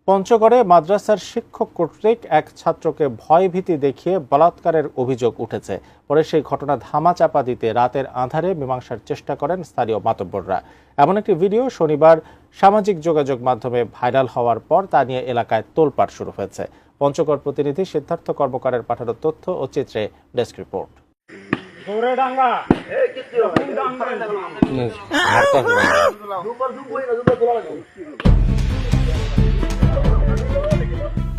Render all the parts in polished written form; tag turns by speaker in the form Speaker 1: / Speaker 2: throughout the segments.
Speaker 1: পঞ্চগড়ে মাদ্রাসার শিক্ষক কর্তৃক এক ছাত্রকে ভয়ভীতি দেখিয়ে বলাৎকারের অভিযোগ উঠেছে। পরে সেই ঘটনা ধামাচাপা দিতে রাতের আঁধারে মীমাংসার চেষ্টা করেন স্থানীয় মাতব্বররা। এমন একটি ভিডিও শনিবার সামাজিক যোগাযোগ মাধ্যমে ভাইরাল হওয়ার পর তা নিয়ে এলাকায় তোলপাড় শুরু হয়েছে। পঞ্চগড় প্রতিনিধি সিদ্ধার্থ কর্মকারের পাঠানো তথ্য ও চিত্রে ডেস্ক রিপোর্ট।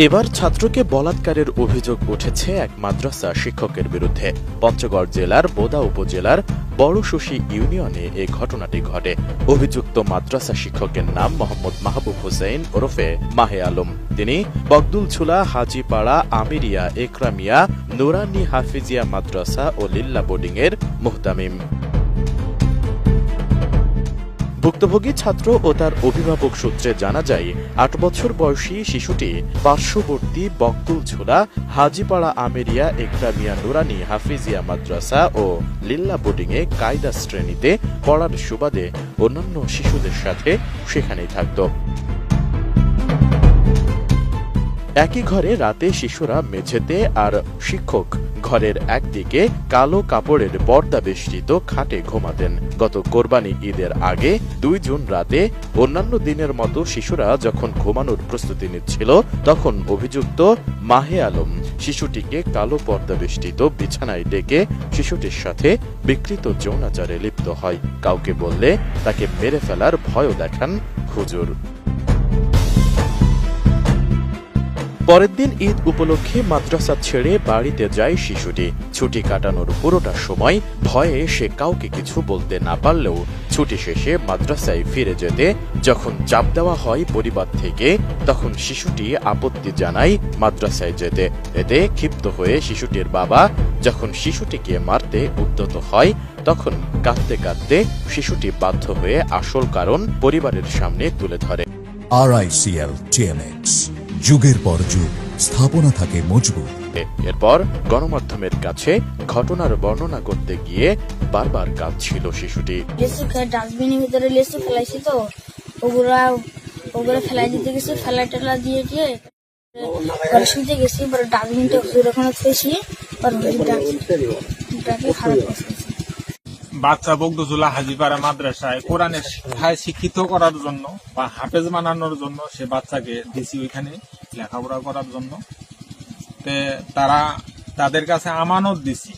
Speaker 2: এবার ছাত্রকে বলাৎকারের অভিযোগ উঠেছে এক মাদ্রাসা শিক্ষকের বিরুদ্ধে। পঞ্চগড় জেলার বোদা উপজেলার বড়শশী ইউনিয়নে এই ঘটনাটি ঘটে। অভিযুক্ত মাদ্রাসা শিক্ষকের নাম মোহাম্মদ মাহবুব হোসেন ওরফে মাহে আলম। তিনি বগদুলঝুলা, হাজিপাড়া, আমিরিয়া, একরামিয়া, নুরানি হাফিজিয়া মাদ্রাসা ও লিল্লা বোর্ডিং এর মুহতামিম। ভুক্তভোগী ছাত্র ও তার অভিভাবক সূত্রে জানা যায়, 8 বছর বয়সী শিশুটি পার্শ্ববর্তী বগদুলঝুলা, হাজিপাড়া, আমেরিয়া, একরামিয়া, নুরানি হাফিজিয়া মাদ্রাসা ও লিল্লা বোর্ডিংয়ে কায়দা শ্রেণীতে পড়ার সুবাদে অন্যান্য শিশুদের সাথে সেখানেই থাকত। একই ঘরে রাতে শিশুরা মেঝেতে আর শিক্ষক ঘরের একদিকে কালো কাপড়ের পর্দা বেষ্টিত খাটে ঘুমাতেন। গত কোরবানি ঈদের আগে 2 জুন রাতে অন্যান্য দিনের মতো শিশুরা যখন ঘুমানোর প্রস্তুতি নিচ্ছিল, তখন অভিযুক্ত মাহে আলম শিশুটিকে কালো পর্দা বেষ্টিত বিছানায় ডেকে শিশুটির সাথে বিকৃত যৌনাচারে লিপ্ত হয়। কাউকে বললে তাকে মেরে ফেলার ভয়ও দেখান হুজুর। পরের দিন ঈদ উপলক্ষে মাদ্রাসা ছেড়ে বাড়িতে যায় শিশুটি। ছুটি কাটানোর পুরোটা সময় ভয়ে সে কাউকে কিছু বলতে না পারলেও ছুটি শেষে মাদ্রাসায় ফিরে যেতে যখন চাপ দেওয়া হয় পরিবার থেকে, তখন শিশুটি আপত্তি জানায় মাদ্রাসায় যেতে। এতে ক্ষিপ্ত হয়ে শিশুটির বাবা যখন শিশুটিকে মারতে উদ্যত হয়, তখন কাঁদতে কাঁদতে শিশুটি বাধ্য হয়ে আসল কারণ পরিবারের সামনে তুলে ধরে।
Speaker 3: RICL TMX, যুগের পর যুগ স্থাপনা থাকে মজবুত।
Speaker 2: এরপর গণমাধ্যমের কাছে ঘটনার বর্ণনা করতে গিয়ে বারবার কাঁদছিল শিশুটি।
Speaker 4: ডাস্টবিনের ভিতরে লেসু ফেলাইছি, তো ওগুলা ফেলাই দিতে গেছি, ফেলাই টেলা দিয়ে ঘরে শুনতে গেছি। ডাস্টবিনটা ওখানে থুয়েছি, খারাপ করছি।
Speaker 5: বাচ্চা বগদুলঝুলা হাজিপাড়া মাদ্রাসায় কোরআনের শিক্ষায় শিক্ষিত করার জন্য বা হাফেজ বানানোর জন্য সে বাচ্চাকে দিছি ওইখানে লেখাপড়া করার জন্য। তাদের কাছে আমানত দিছি,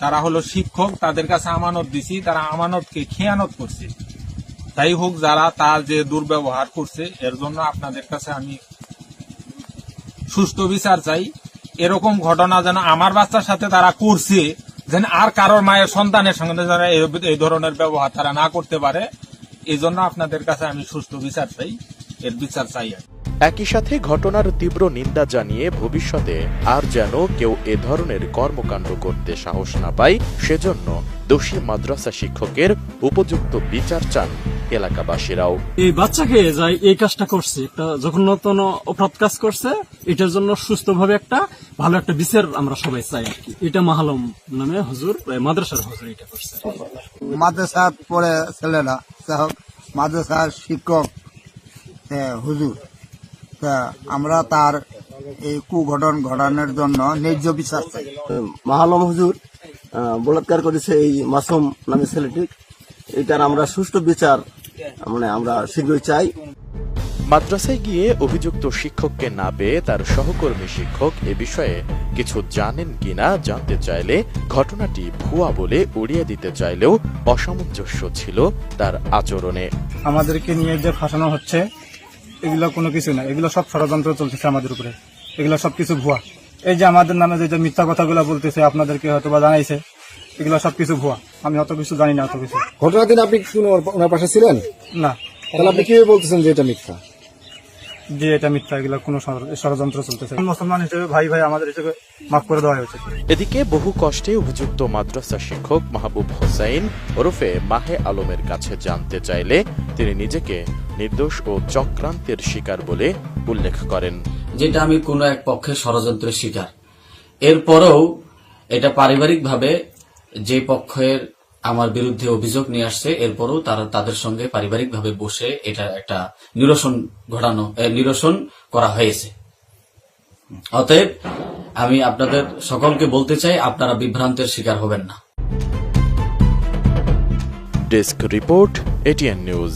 Speaker 5: তারা হলো শিক্ষক, তাদের কাছে আমানত দিছি, তারা আমানতকে খেয়ানত করছে। যাই হোক, যারা তার যে দুর্ব্যবহার করছে এর জন্য আপনাদের কাছে আমি সুষ্ঠু বিচার চাই। এরকম ঘটনা যেন আমার বাচ্চার সাথে তারা করছে, যেন আর কারোর মায়ের সন্তানের সঙ্গে যারা এই ধরনের ব্যবহার তারা না করতে পারে, এই জন্য আপনাদের কাছে আমি সুষ্ঠু বিচার চাই, এর বিচার চাই।
Speaker 2: একই সাথে ঘটনার তীব্র নিন্দা জানিয়ে ভবিষ্যতে আর যেন কেউ এ ধরনের কর্মকাণ্ড করতে সাহস না পায়, সেজন্য দোষী মাদ্রাসা শিক্ষকের উপযুক্ত বিচার চান এলাকাবাসীরাও।
Speaker 6: এই বাচ্চাকে যাই এই কাজটা করছে, একটা জঘন্যতম অপরাধ কাজ করছে, এটার জন্য সুস্থভাবে একটা ভালো একটা বিচার আমরা সবাই চাই আর কি। এটা মাহালম নামে হুজুর, মাদ্রাসার হুজুর এটা করছে।
Speaker 7: মাদ্রাসা পড়ে ছেলেরা, মাদ্রাসার শিক্ষক হুজুর, আমরা তার এই কুঘটন ঘটানোর জন্য ন্যায্য বিচার চাই।
Speaker 8: মাহালম হুজুর বলাৎকার করেছে এই মাসুম নামে ছেলেটি, এটার আমরা সুষ্ঠু বিচার আমরা শীঘ্রই চাই।
Speaker 2: মাদ্রাসায় গিয়ে অভিযুক্ত শিক্ষককে না পেয়ে তার সহকর্মী শিক্ষক এ বিষয়ে কিছু জানেন কিনা জানতে চাইলে ঘটনাটি ভুয়া বলে উড়িয়ে দিতে চাইলেও অসামঞ্জস্য ছিল তার আচরণে।
Speaker 9: আমাদেরকে নিয়ে যে ফাঁসানো হচ্ছে এগুলো কোনো কিছু না, এগুলো সব ষড়যন্ত্র চলতেছে আমাদের উপরে, এগুলো সবকিছু ভুয়া। এই যে আমাদের নামে যে মিথ্যা কথাগুলো বলতেছে, আপনাদেরকে হয়তো বা জানাইছে, এগুলো সবকিছু ভুয়া। আমি অত কিছু জানি না, অত কিছু।
Speaker 10: ঘটনার দিন আপনি ওনার পাশে ছিলেন
Speaker 9: না?
Speaker 10: তাহলে আপনি কিভাবে বলতেছেন যে এটা মিথ্যা?
Speaker 9: যে এটা মিথ্যা, এগুলো কোনো ষড়যন্ত্র চলতেছে। মুসলমান হিসেবে ভাই আমাদের হিসেবে মাফ করে দেওয়া হয়েছে।
Speaker 2: এদিকে বহু কষ্টে অভিযুক্ত মাদ্রাসা শিক্ষক মাহবুব হোসেন ওরফে মাহে আলমের কাছে জানতে চাইলে তিনি নিজেকে নির্দোষ ও চক্রান্তের শিকার বলে উল্লেখ করেন।
Speaker 11: যেটা আমি কোনো এক পক্ষের ষড়যন্ত্রের শিকার, এরপরেও এটা পারিবারিকভাবে যে পক্ষের আমার বিরুদ্ধে অভিযোগ নিয়ে আসছে, এরপরও তারা তাদের সঙ্গে পারিবারিকভাবে বসে এটা একটা নিরসন করা হয়েছে। অতএব আমি আপনাদের সকলকে বলতে চাই, আপনারা বিভ্রান্তের শিকার হবেন না।
Speaker 2: Desk report, ATN news.